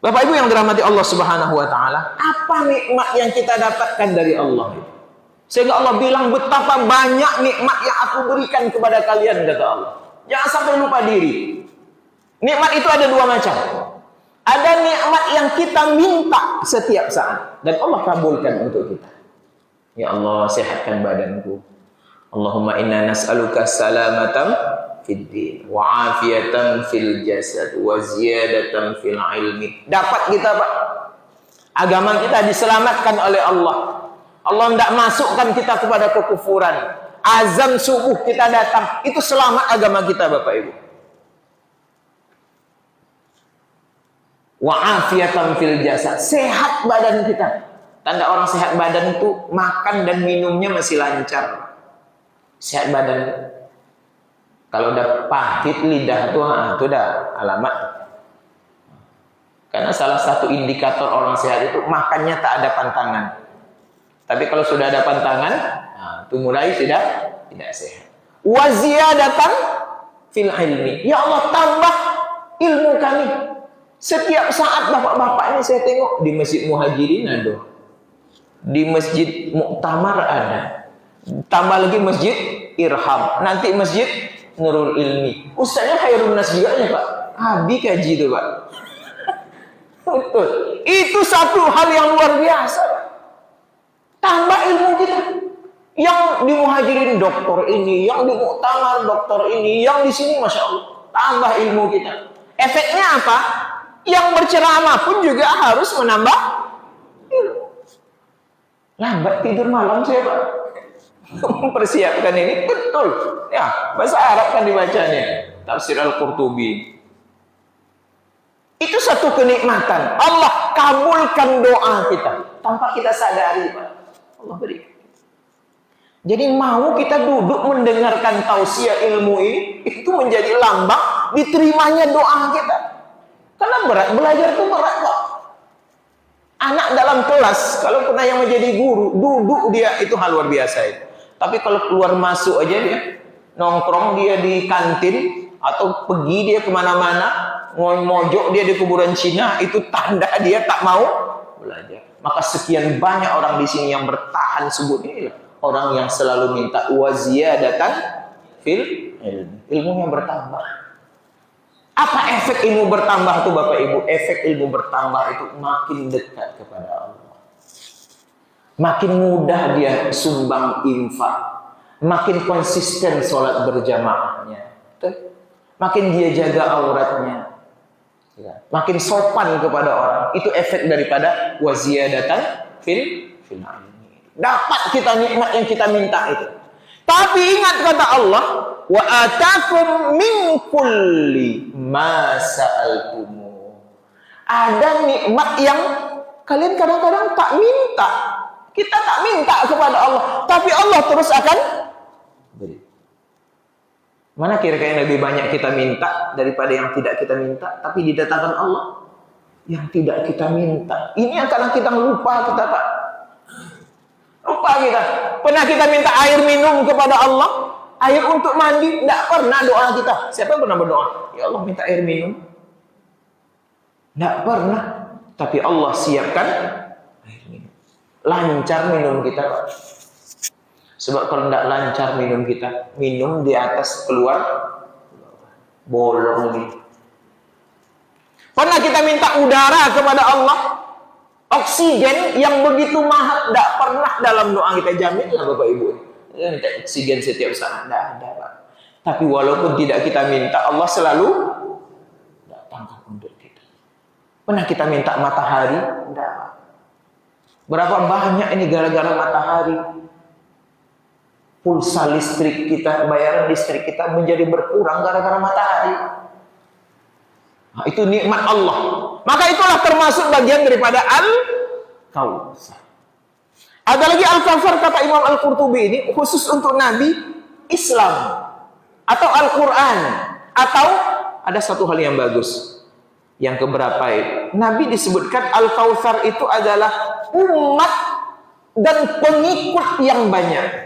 Bapak Ibu yang dirahmati Allah Subhanahu wa taala, apa nikmat yang kita dapatkan dari Allah? Sehingga Allah bilang betapa banyak nikmat yang aku berikan kepada kalian, kata Allah. Jangan sampai lupa diri. Nikmat itu ada dua macam. Ada nikmat yang kita minta setiap saat dan Allah kabulkan untuk kita. Ya Allah, sehatkan badanku. Allahumma inna nas'aluka salamatan fid din wa afiyatan fil jasad wa ziyadatan fil ilmi. Dapat kita, Pak. Agama kita diselamatkan oleh Allah. Allah tidak masukkan kita kepada kekufuran. Azan subuh kita datang, itu selamat agama kita, Bapak Ibu. Wa afiyatan fil jasad, sehat badan kita. Tanda orang sehat badan itu makan dan minumnya masih lancar. Sehat badan. Kalau udah pahit lidah tuh, itu udah alamat. Karena salah satu indikator orang sehat itu makannya tak ada pantangan. Tapi kalau sudah ada pantangan, itu mulai tidak sehat. Wa ziyadatan fil ilmi. Ya Allah, tambah ilmu kami. Setiap saat bapak-bapak ini saya tengok di Masjid Muhajirin ada, di Masjid Muktamar ada, tambah lagi Masjid Irham, nanti Masjid Nurul Ilmi. Ustaznya Khairun Nas juga ya, Pak. Abi kaji itu, Pak. Betul. Itu satu hal yang luar biasa, Pak. Tambah ilmu kita. Yang di Muhajirin doktor ini, yang di Muktamar doktor ini, yang di sini Masya Allah. Tambah ilmu kita. Efeknya apa? Yang berceramah pun juga harus menambah ilmu. Lambat tidur malam saya, Pak. Mempersiapkan ini, betul. Ya, bahasa Arab kan dibacanya. Tafsir Al-Qurtubi. Itu satu kenikmatan. Allah kabulkan doa kita tanpa kita sadari, Pak. Allah beri. Jadi mau kita duduk mendengarkan tausiah ilmu ini, itu menjadi lambang diterimanya doa kita. Karena berat, belajar itu berat, Pak. Anak dalam kelas, kalau pernah yang menjadi guru, duduk dia itu hal luar biasa itu. Tapi kalau keluar masuk aja dia, nongkrong dia di kantin, atau pergi dia kemana-mana, mojok dia di kuburan Cina, itu tanda dia tak mau belajar. Maka sekian banyak orang di sini yang bertahan sebut ini orang yang selalu minta waziyadatan fil ilmu. Ilmunya bertambah. Apa efek ilmu bertambah itu, Bapak Ibu? Efek ilmu bertambah itu makin dekat kepada Allah. Makin mudah dia sumbang infak. Makin konsisten sholat berjamaahnya. Makin dia jaga auratnya. Makin sopan kepada orang. Itu efek daripada waziyadatan fil ilmi. Dapat kita nikmat yang kita minta itu. Tapi ingat kata Allah, wa atakum min kulli ma sa'altumu. Ada nikmat yang kalian kadang-kadang tak minta. Kita tak minta kepada Allah, tapi Allah terus akan beri. Mana kira-kira yang lebih banyak kita minta daripada yang tidak kita minta, tapi didatangkan Allah yang tidak kita minta. Ini yang kadang kita lupa kita, Pak. Lupa kita. Pernah kita minta air minum kepada Allah, air untuk mandi, tidak pernah doa kita. Siapa yang pernah berdoa? Ya Allah, minta air minum. Tidak pernah. Tapi Allah siapkan air minum. Lancar minum kita, Pak. Sebab kalau tidak lancar minum kita, minum di atas keluar bolong nih. Pernah kita minta udara kepada Allah, oksigen yang begitu mahal, tidak pernah dalam doa kita jamin lah, Bapak Ibu. Minta oksigen setiap saat, tidak ada, Pak. Tapi walaupun tidak kita minta, Allah selalu datangkan untuk kita. Pernah kita minta matahari? Tidak. Berapa banyak ini gara-gara matahari? Pulsa listrik kita, bayaran listrik kita menjadi berkurang gara-gara matahari. Nah, itu nikmat Allah. Maka itulah termasuk bagian daripada Al-Kautsar. Ada lagi Al-Kautsar kata Imam Al-Qurtubi ini khusus untuk Nabi, Islam, atau Al-Quran, atau ada satu hal yang bagus. Yang keberapa itu? Nabi disebutkan Al-Kautsar itu adalah umat dan pengikut yang banyak.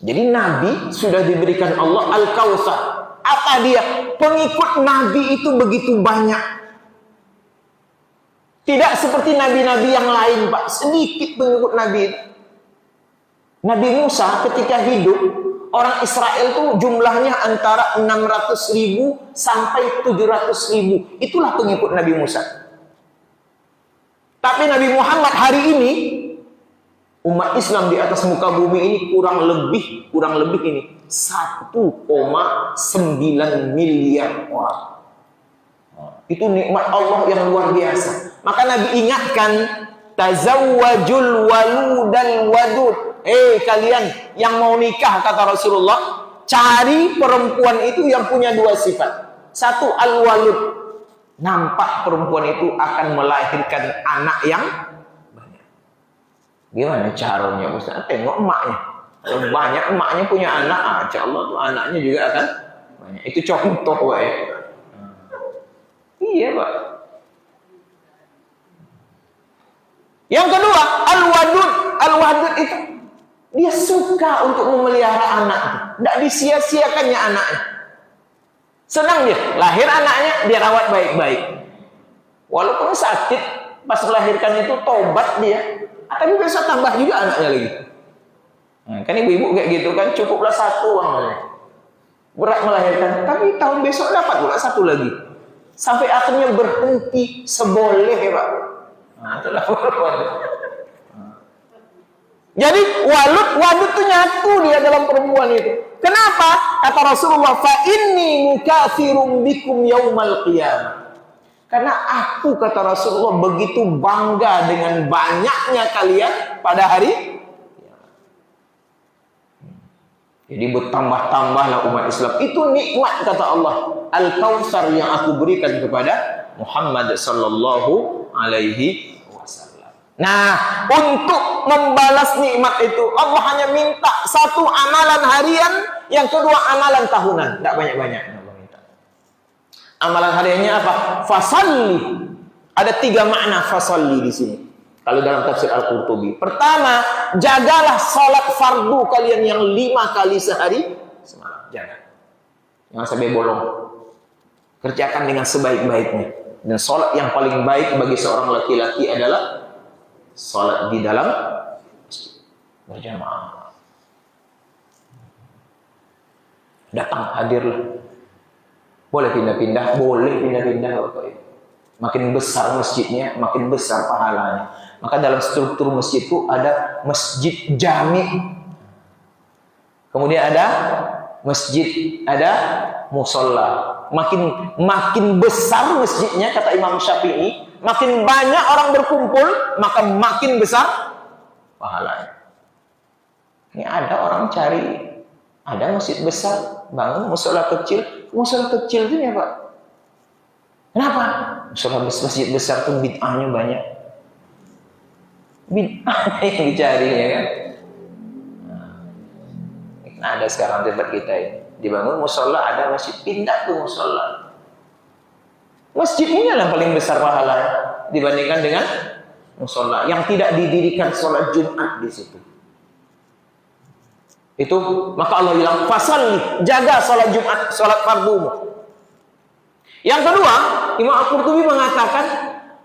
Jadi Nabi sudah diberikan Allah Al-Kautsar. Apa dia? Pengikut Nabi itu begitu banyak. Tidak seperti nabi-nabi yang lain, Pak. Sedikit pengikut Nabi itu. Nabi Musa ketika hidup, orang Israel itu jumlahnya antara 600.000 sampai 700.000. Itulah pengikut Nabi Musa. Tapi Nabi Muhammad hari ini, umat Islam di atas muka bumi ini kurang lebih ini 1,9 miliar orang. Itu nikmat Allah yang luar biasa. Maka Nabi ingatkan, tazawwajul waludal wadud. Kalian yang mau nikah, kata Rasulullah, cari perempuan itu yang punya dua sifat. Satu, al-walud. Nampak perempuan itu akan melahirkan anak yang banyak. Gimana caranya, Ustaz? Tengok emaknya. Kalau banyak emaknya punya anak, insya Allah tuh anaknya juga akan banyak. Itu contoh, Pak. Iya, Pak. Yang kedua, al-wadud. Al-wadud itu dia suka untuk memelihara anak. Tidak disia-siakannya anaknya. Senang dia, lahir anaknya, dia rawat baik-baik. Walaupun sakit, pas melahirkan itu tobat dia. Tapi besok tambah juga anaknya lagi. Nah, kan ibu-ibu kayak gitu kan, cukuplah satu uangnya. Berat melahirkan, tapi tahun besok dapat pula satu lagi. Sampai akhirnya berhenti seboleh, Pak. Nah, itulah. Jadi wadud itu nyatu dia dalam perempuan itu. Kenapa? Kata Rasulullah, fa inni mukatsirum bikum yaumal qiyamah. Karena aku, kata Rasulullah, begitu bangga dengan banyaknya kalian pada hari. Jadi bertambah-tambahlah umat Islam. Itu nikmat, kata Allah, Al-Kautsar yang aku berikan kepada Muhammad sallallahu alaihi wasallam. Nah, untuk membalas nikmat itu, Allah hanya minta satu amalan harian, yang kedua amalan tahunan. Tidak banyak-banyak. Amalan hariannya apa? Fasalli. Ada 3 makna fasalli di sini. Kalau dalam tafsir Al-Qurtubi. Pertama, jagalah salat fardu kalian yang 5 kali sehari. Semalam, jaga. Jangan sampai bolong. Kerjakan dengan sebaik-baiknya. Dan salat yang paling baik bagi seorang laki-laki adalah salat di dalam masjid berjamaah. Datang, hadirlah. Boleh pindah-pindah, boleh pindah-pindah, Bapak Ibu. Makin besar masjidnya, makin besar pahalanya. Maka dalam struktur masjid itu ada masjid jami. Kemudian ada masjid, ada musola. Makin besar masjidnya, kata Imam Syafi'i, makin banyak orang berkumpul, maka makin besar pahalanya. Ini ada orang cari, ada masjid besar, bangun musola kecil. Musola kecil itu ya, Pak. Kenapa? Musola masjid besar itu bid'ahnya banyak. Bid'ah yang dicari, ya kan? Nah, ada sekarang tempat kita ini. Dibangun musola, ada masjid, pindah ke musola. Masjid ini yang paling besar pahalanya dibandingkan dengan musola yang tidak didirikan sholat Jumat di situ. Itu maka Allah bilang fasalli, jaga sholat Jumat, sholat fardumu. Yang kedua, Imam Al-Qurtubi mengatakan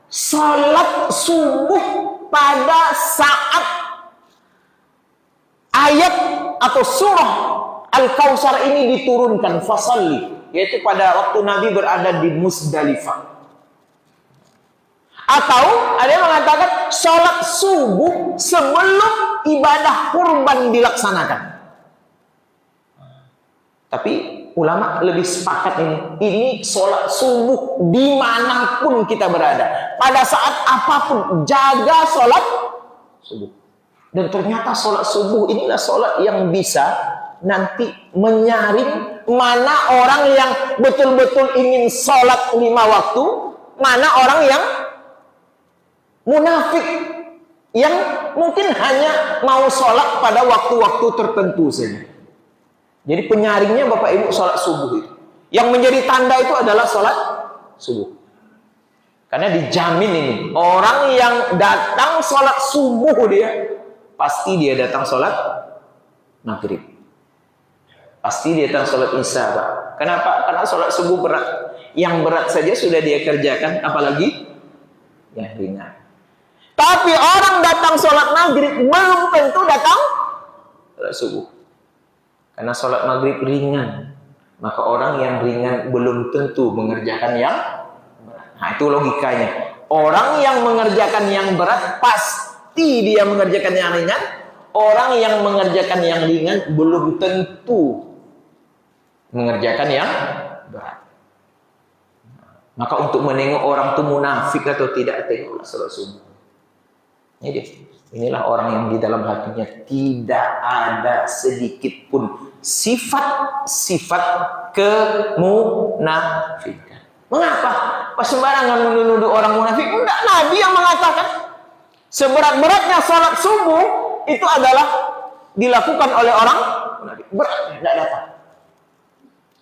sholat subuh pada saat ayat atau surah Al-Kautsar ini diturunkan, fasalli, yaitu pada waktu Nabi berada di Musdalifah. Atau ada yang mengatakan sholat subuh sebelum ibadah kurban dilaksanakan. Tapi ulama lebih sepakat ini sholat subuh dimanapun kita berada, pada saat apapun, jaga sholat subuh. Dan ternyata sholat subuh inilah sholat yang bisa nanti menyaring mana orang yang betul-betul ingin sholat 5 waktu, mana orang yang munafik yang mungkin hanya mau sholat pada waktu-waktu tertentu saja. Jadi penyaringnya Bapak Ibu sholat subuh itu. Yang menjadi tanda itu adalah sholat subuh. Karena dijamin ini, orang yang datang sholat subuh dia, pasti dia datang sholat maghrib. Pasti dia datang sholat isya, Pak. Kenapa? Karena sholat subuh berat. Yang berat saja sudah dia kerjakan, apalagi yang ringan. Tapi orang datang sholat maghrib belum tentu datang sholat subuh. Karena sholat maghrib ringan, maka orang yang ringan belum tentu mengerjakan yang berat. Nah, itu logikanya. Orang yang mengerjakan yang berat pasti dia mengerjakan yang ringan. Orang yang mengerjakan yang ringan belum tentu mengerjakan yang berat. Maka untuk menengok orang itu munafik atau tidak, tengoklah sholat subuh. Inilah orang yang di dalam hatinya tidak ada sedikit pun sifat-sifat kemunafikan. Mengapa? Pas sembarangan menuduh orang munafik? Enggak, Nabi yang mengatakan seberat-beratnya sholat subuh itu adalah dilakukan oleh orang munafik. Beratnya tidak dapat.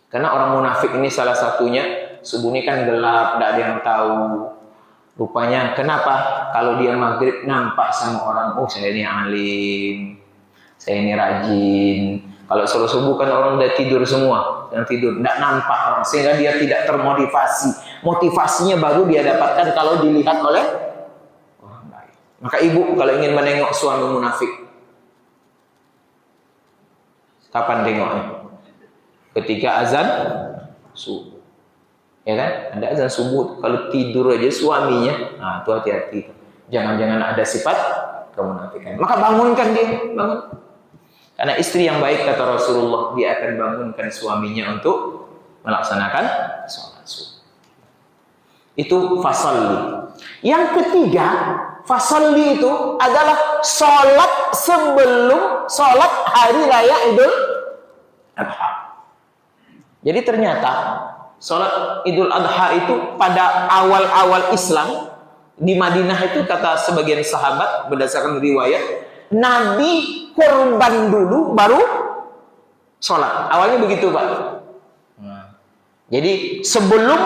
Karena orang munafik ini salah satunya, subuh ini kan gelap, tidak ada yang tahu. Rupanya kenapa? Kalau dia maghrib nampak sama orang, oh saya ini alim, saya ini rajin. Kalau sholat subuh kan orang udah tidur semua, yang tidur tidak nampak orang, sehingga dia tidak termotivasi. Motivasinya baru dia dapatkan kalau dilihat oleh orang lain. Maka ibu kalau ingin menengok suami munafik, kapan tengoknya? Ketika azan subuh. Ya kan? Ada azan subuh, kalau tidur aja suaminya, nah itu hati-hati. Jangan-jangan ada sifat kemunafikan. Maka bangunkan dia, bangun. Karena istri yang baik kata Rasulullah, dia akan bangunkan suaminya untuk melaksanakan sholat subuh. Itu fasalli. Yang ketiga, fasalli itu adalah sholat sebelum sholat hari raya Idul Adha. Jadi ternyata sholat Idul Adha itu pada awal-awal Islam di Madinah itu, kata sebagian sahabat berdasarkan riwayat, Nabi kurban dulu baru sholat. Awalnya begitu, Pak. Jadi sebelum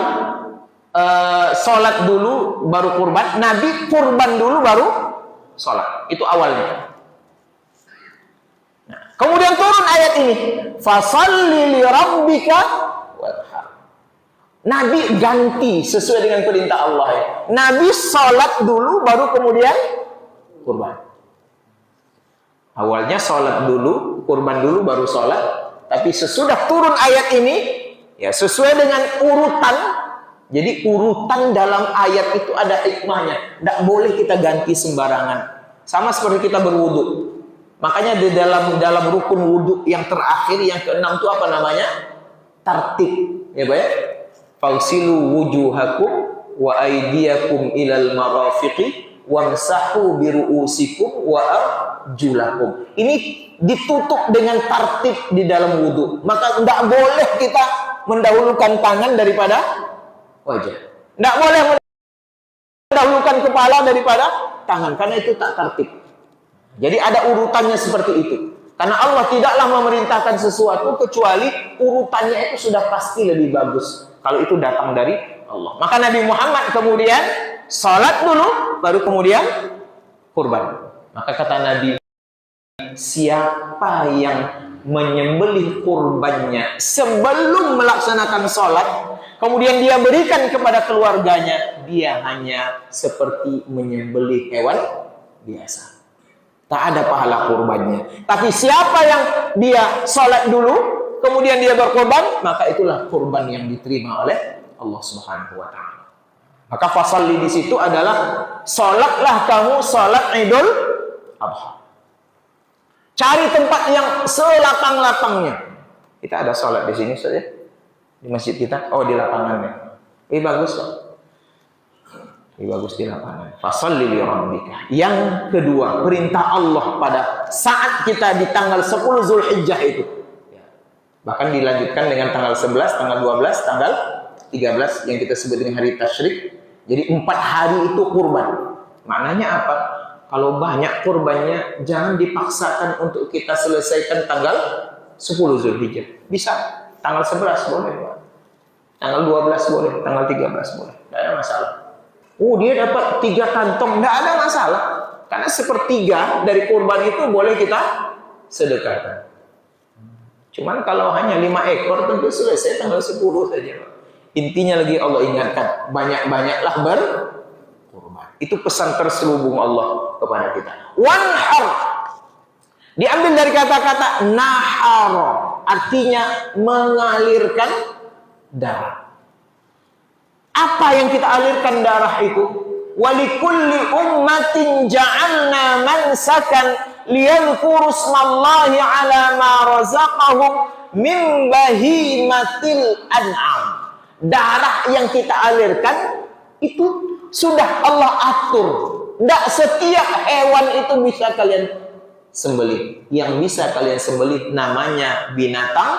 sholat dulu baru kurban, Nabi kurban dulu baru sholat. Itu awalnya. Nah, kemudian turun ayat ini, fasalli li rabbika wanhar. Nabi ganti sesuai dengan perintah Allah ya. Nabi sholat dulu baru kemudian kurban. Awalnya sholat dulu, kurban dulu baru sholat. Tapi sesudah turun ayat ini, ya sesuai dengan urutan. Jadi urutan dalam ayat itu ada hikmahnya. Tidak boleh kita ganti sembarangan. Sama seperti kita berwudu. Makanya di dalam rukun wudu yang terakhir, yang keenam itu apa namanya? Tartib. Ya Pak ya? Fausilu wujuhakum wa aydiyakum ilal marafiqi wamsahu biru'usikum wa arjulakum. Ini ditutup dengan tartib di dalam wudu. Maka tidak boleh kita mendahulukan tangan daripada wajah. Tidak boleh mendahulukan kepala daripada tangan, karena itu tak tertib. Jadi ada urutannya seperti itu. Karena Allah tidaklah memerintahkan sesuatu kecuali urutannya itu sudah pasti lebih bagus kalau itu datang dari Allah. Maka Nabi Muhammad kemudian salat dulu baru kemudian kurban. Maka kata Nabi, siapa yang menyembelih kurbannya sebelum melaksanakan sholat, kemudian dia berikan kepada keluarganya, dia hanya seperti menyembelih hewan biasa. Tak ada pahala kurbannya. Tapi siapa yang dia sholat dulu, kemudian dia berkorban, maka itulah kurban yang diterima oleh Allah Subhanahu wa Ta'ala. Maka fasalli di situ adalah sholatlah kamu sholat Idul Adha. Cari tempat yang selapang-lapangnya. Kita ada sholat di sini saja, di masjid kita. Oh, di lapangannya. Ini bagus kok. Ini bagus di lapangan. Fasalli li rabbika. Yang kedua, perintah Allah pada saat kita di tanggal 10 Zulhijjah itu. Bahkan dilanjutkan dengan tanggal 11, tanggal 12, tanggal 13 yang kita sebut dengan hari tasyrik. Jadi 4 hari itu kurban. Maknanya apa? Kalau banyak kurbannya, jangan dipaksakan untuk kita selesaikan tanggal 10 Zulhijjah. Bisa tanggal 11 boleh, tanggal 12 boleh, tanggal 13 boleh. Tidak ada masalah. Oh, dia dapat 3 kantong, tidak ada masalah. Karena sepertiga dari kurban itu boleh kita sedekahkan. Cuman kalau hanya 5 ekor tentu selesai tanggal 10 saja. Intinya lagi Allah ingatkan, banyak-banyaklah berkurban. Itu pesan terselubung Allah kepada kita. Wanhar diambil dari kata-kata nahar, artinya mengalirkan darah. Apa yang kita alirkan darah itu? Walikulli ummatin ja'alna mansakan liyadhkuru ismallahi ala ma razaqahum min bahimatil an'am. Darah yang kita alirkan itu sudah Allah atur. Tidak setiap hewan itu bisa kalian sembelih. Yang bisa kalian sembelih namanya binatang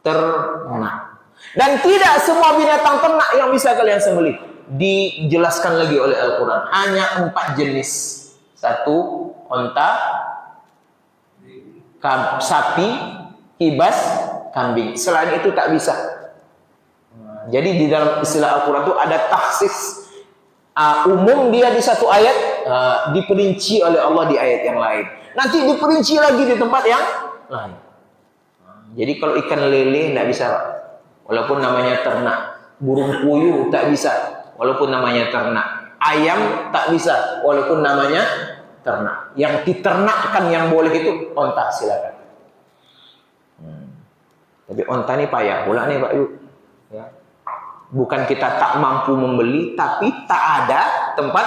ternak. Dan tidak semua binatang ternak yang bisa kalian sembelih. Dijelaskan lagi oleh Al-Quran. Hanya 4 jenis. 1, onta, sapi, kibas, kambing. Selain itu tak bisa. Jadi di dalam istilah Al-Quran itu ada taksis. Umum dia di satu ayat, diperinci oleh Allah di ayat yang lain. Nanti diperinci lagi di tempat yang lain. Jadi kalau ikan lele tidak bisa, walaupun namanya ternak. Burung puyuh tak bisa, walaupun namanya ternak. Ayam tak bisa, walaupun namanya ternak. Yang diternakkan yang boleh itu onta, silakan. Tapi onta ini payah pula nih Pak Yu. Ya. Bukan kita tak mampu membeli, tapi tak ada tempat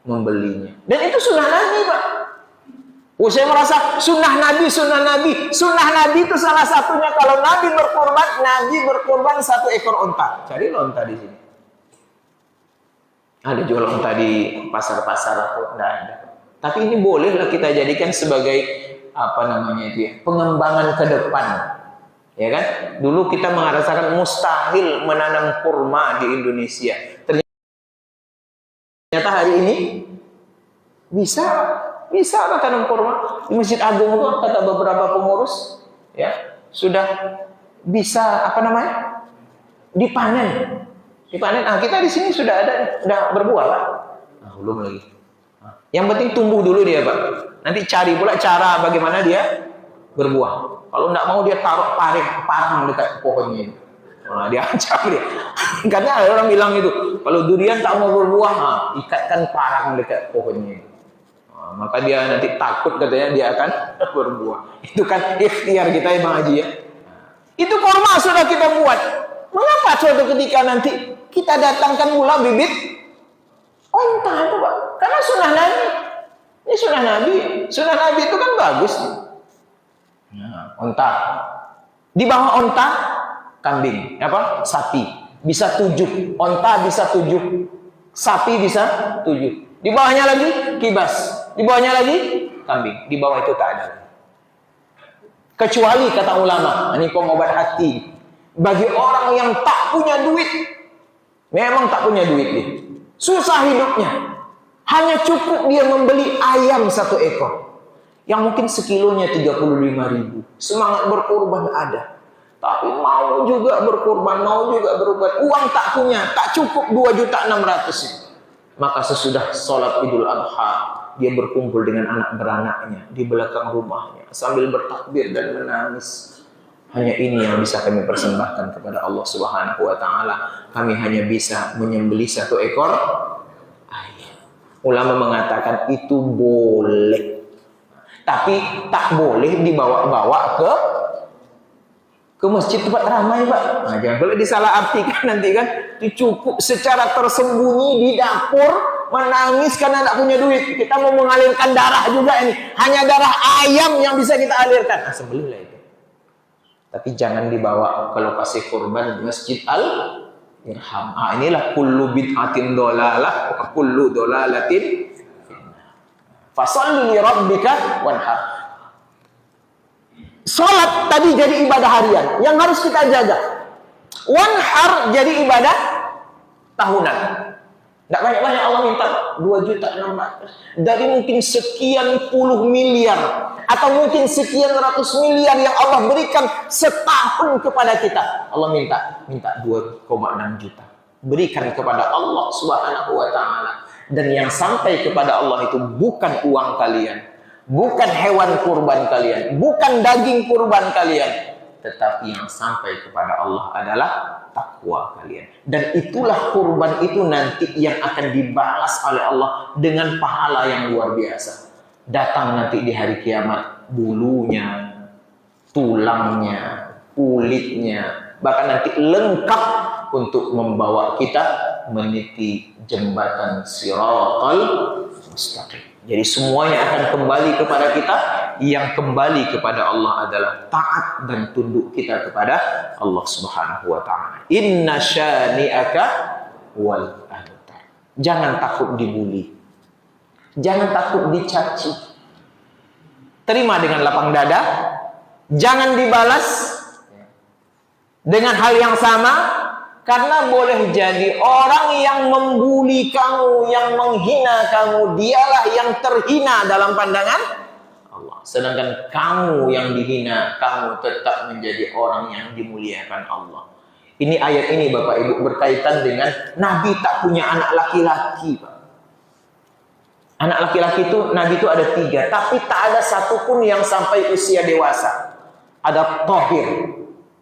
membelinya. Dan itu sunnah Nabi Pak. Saya merasa sunnah Nabi. Sunnah Nabi itu salah satunya kalau Nabi berkorban 1 ekor onta. Cari onta di sini. Ada jual onta di pasar-pasar atau tidak ada. Tapi ini bolehlah kita jadikan sebagai pengembangan ke depan. Ya kan? Dulu kita merasakan mustahil menanam kurma di Indonesia. Ternyata hari ini bisa tanam kurma. Di Masjid Agung itu kata beberapa pengurus, ya, sudah bisa dipanen. Kita di sini sudah berbuah lah. Belum lagi. Yang penting tumbuh dulu dia, Pak. Nanti cari pula cara bagaimana dia berbuah. Kalau tidak mau dia taruh parang dekat pohonnya. Dia ancam dia. Karena ada orang bilang itu, kalau durian tak mau berbuah, ikatkan parang dekat pohonnya. Maka dia nanti takut katanya dia akan berbuah. Itu kan ikhtiar kita ya Bang Haji ya. Itu kurma sudah kita buat. Mengapa suatu ketika nanti kita datangkan pula bibit onta itu Pak? Karena sunnah Nabi. Ini sunnah Nabi. Sunnah Nabi itu kan bagus. Onta. Di bawah onta kambing, sapi. Bisa 7. Onta bisa 7. Sapi bisa 7. Di bawahnya lagi kibas. Di bawahnya lagi kambing. Di bawah itu tak ada. Kecuali kata ulama, ini pengobat hati. Bagi orang yang tak punya duit. Memang tak punya duit dia. Susah hidupnya. Hanya cukup dia membeli ayam 1 ekor. Yang mungkin sekilonya 35.000. Semangat berkorban ada. Tapi mau juga berkorban, mau juga berkorban. Uang tak punya, tak cukup 2.600.000. Maka sesudah sholat Idul Adha, dia berkumpul dengan anak beranaknya di belakang rumahnya sambil bertakbir dan menangis. Hanya ini yang bisa kami persembahkan kepada Allah Subhanahu wa taala. Kami hanya bisa menyembelih 1 ekor ayam. Ulama mengatakan itu boleh. Tapi tak boleh dibawa-bawa ke masjid tempat ramai, Pak. Jangan boleh disalahartikan nanti kan. Cukup secara tersembunyi di dapur menangis karena tidak punya duit. Kita mau mengalirkan darah juga ini. Hanya darah ayam yang bisa kita alirkan. Sembelihlah itu. Tapi jangan dibawa ke lokasi kurban Masjid Al-Irham. Inilah kullu bid'atin dolalah wa kullu dolalatin fasalli li rabbika wanhar. Salat tadi jadi ibadah harian yang harus kita jaga. Wanhar jadi ibadah tahunan. Tidak banyak-banyak Allah minta 2.600.000 dari mungkin sekian puluh miliar atau mungkin sekian ratus miliar yang Allah berikan setahun kepada kita. Allah minta 2,6 juta. Berikan kepada Allah Subhanahu wa taala. Dan yang sampai kepada Allah itu bukan uang kalian, bukan hewan kurban kalian, bukan daging kurban kalian, tetapi yang sampai kepada Allah adalah takwa kalian. Dan itulah kurban itu nanti yang akan dibalas oleh Allah dengan pahala yang luar biasa. Datang nanti di hari kiamat, bulunya, tulangnya, kulitnya, bahkan nanti lengkap untuk membawa kita meniti jembatan Shiratal Mustaqim. Jadi semuanya akan kembali kepada kita. Yang kembali kepada Allah adalah taat dan tunduk kita kepada Allah Subhanahu wa taala. Inna syani'aka wal abtar. Jangan takut dibuli. Jangan takut dicaci. Terima dengan lapang dada. Jangan dibalas dengan hal yang sama. Karena boleh jadi orang yang membuli kamu, yang menghina kamu, dialah yang terhina dalam pandangan Allah. Sedangkan kamu yang dihina, kamu tetap menjadi orang yang dimuliakan Allah. Ini ayat ini Bapak Ibu berkaitan dengan Nabi tak punya anak laki-laki, Pak. Anak laki-laki itu, Nabi itu ada 3, tapi tak ada satupun yang sampai usia dewasa. Ada Tahir,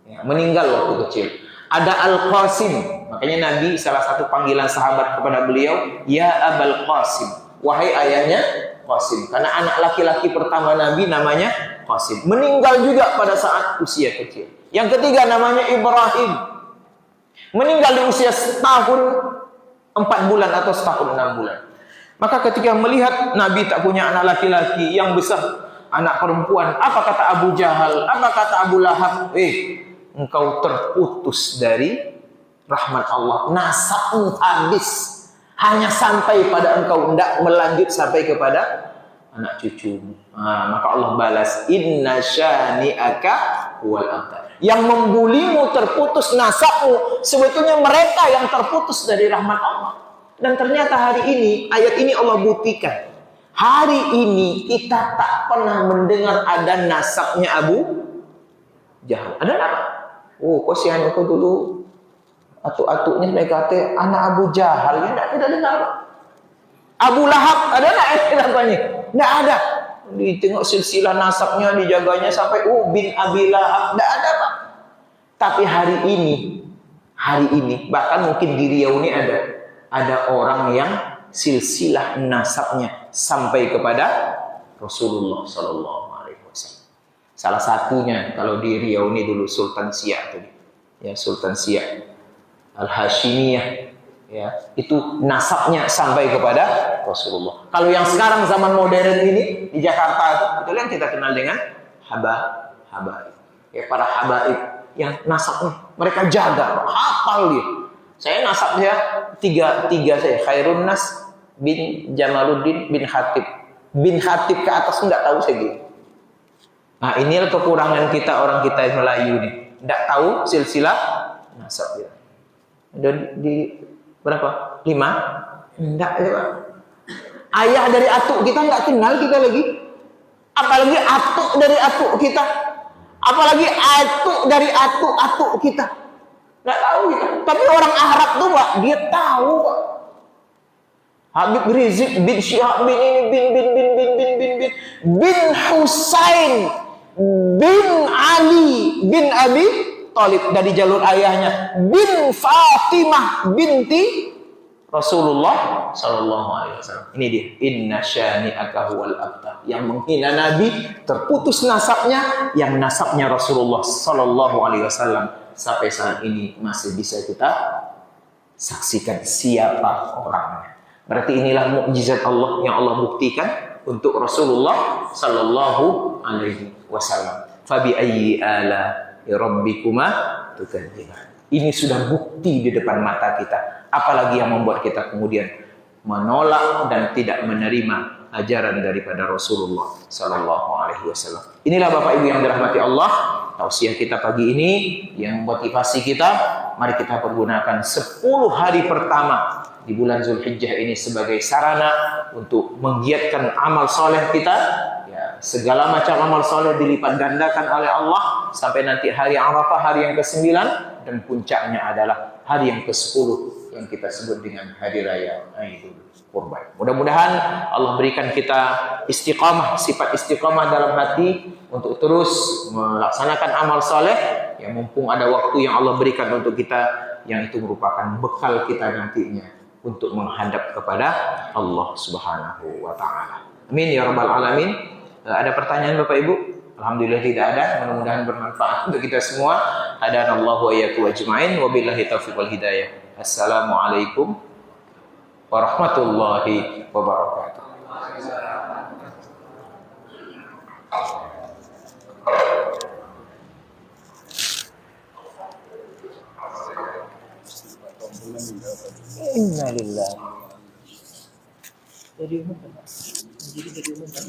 ya, meninggal waktu kecil. Ada Al-Qasim, makanya Nabi salah satu panggilan sahabat kepada beliau, ya Abul Qasim, wahai ayahnya Qasim. Karena anak laki-laki pertama Nabi namanya Qasim. Meninggal juga pada saat usia kecil. Yang ketiga namanya Ibrahim. Meninggal di usia setahun 4 bulan atau setahun 6 bulan. Maka ketika melihat Nabi tak punya anak laki-laki yang besar, anak perempuan, apa kata Abu Jahal, apa kata Abu Lahab? Engkau terputus dari rahmat Allah. Nasabmu habis. Hanya sampai pada engkau, tidak melanjut sampai kepada anak cucumu. Maka Allah balas, inna syani'aka wal abtar. Yang membulimu terputus nasabmu, sebetulnya mereka yang terputus dari rahmat Allah. Dan ternyata hari ini, ayat ini Allah buktikan. Hari ini kita tak pernah mendengar ada nasabnya Abu Jahal. Ada apa? Kasihan aku dulu atuk-atuknya mereka kata anak Abu Jahal, ya tidak dengar. Abu Lahab ada enggak namanya? Tidak ada. Ditengok silsilah nasabnya dijaganya sampai bin Abi Lahab, tidak ada, Pak. Tapi hari ini bahkan mungkin di Riau ini ada orang yang silsilah nasabnya sampai kepada Rasulullah Sallallahu Alaihi Wasallam. Salah satunya kalau di Riau ini dulu Sultan Siak tadi, ya Sultan Siak Al-Hashimiyah, ya itu nasabnya sampai kepada Rasulullah. Kalau yang sekarang zaman modern ini di Jakarta itu yang kita kenal dengan habaib, ya para habaib yang nasabnya mereka jaga, hafal dia. Saya nasabnya tiga saya, Khairun Nas bin Jamaluddin bin Khatib. Bin Khatib ke atas enggak tahu saya gitu. Nah, inilah kekurangan kita orang kita Melayu nih. Enggak tahu silsilah nasab dia. Dan di berapa? 5? Enggak ya, Pak. Ayah dari atuk kita enggak kenal kita lagi. Apalagi atuk dari atuk kita. Apalagi atuk dari atuk kita. Enggak tahu kita. Tapi orang Arab tuh, Pak, dia tahu, Pak. Habib Rizik bin Syihab bin ini bin Husain bin Ali bin Abi Thalib dari jalur ayahnya, bin Fatimah binti Rasulullah Sallallahu Alaihi Wasallam. Ini dia, inna syani'aka huwal abtar. Yang menghina Nabi terputus nasabnya, yang nasabnya Rasulullah Sallallahu Alaihi Wasallam sampai saat ini masih bisa kita saksikan siapa orangnya. Berarti inilah mukjizat Allah yang Allah buktikan untuk Rasulullah Sallallahu Alaihi Wasallam. Fabi ayyi ala rabbikuma tukadziban. Ini sudah bukti di depan mata kita. Apalagi yang membuat kita kemudian menolak dan tidak menerima ajaran daripada Rasulullah Sallallahu Alaihi Wasallam. Inilah Bapak Ibu yang dirahmati Allah. Tausiah kita pagi ini yang motivasi kita, mari kita pergunakan 10 hari pertama di bulan Zulhijjah ini sebagai sarana untuk menggiatkan amal soleh kita. Ya, segala macam amal soleh dilipat gandakan oleh Allah sampai nanti hari Arafah, hari yang ke-9, dan puncaknya adalah hari yang ke-10 yang kita sebut dengan hari raya Idul kurban. Mudah-mudahan Allah berikan kita istiqamah, sifat istiqamah dalam hati untuk terus melaksanakan amal soleh. Ya, mumpung ada waktu yang Allah berikan untuk kita, yang itu merupakan bekal kita nantinya untuk menghadap kepada Allah Subhanahu wa taala. Amin ya rabbal alamin. Ada pertanyaan Bapak Ibu? Alhamdulillah tidak ada. Mudah-mudahan bermanfaat untuk kita semua. Hadanallahu wa iyyakum ajmain. Wabillahi taufiq wal hidayah. Assalamualaikum warahmatullahi wabarakatuh. Innalillahi. Jadi umum kan? Jadi umum kan?